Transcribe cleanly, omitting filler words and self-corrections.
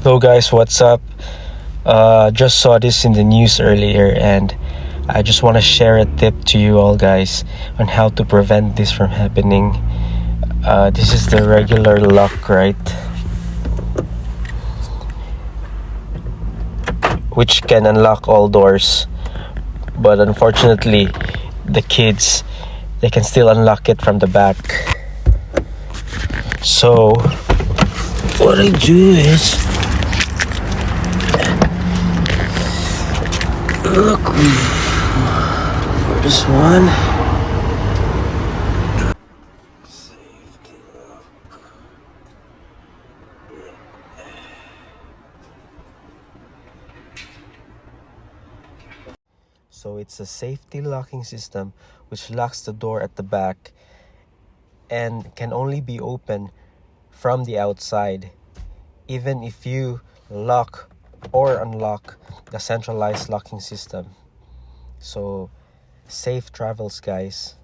Hello guys, what's up? Just saw this in the news earlier and I just want to share a tip to you all guys on how to prevent this from happening. This is the regular lock, right? Which can unlock all doors. But unfortunately, the kids, they can still unlock it from the back. So, what I do is, look for this one. So it's a safety locking system which locks the door at the back and can only be opened from the outside, even if you lock or unlock the centralized locking system. So safe travels, guys.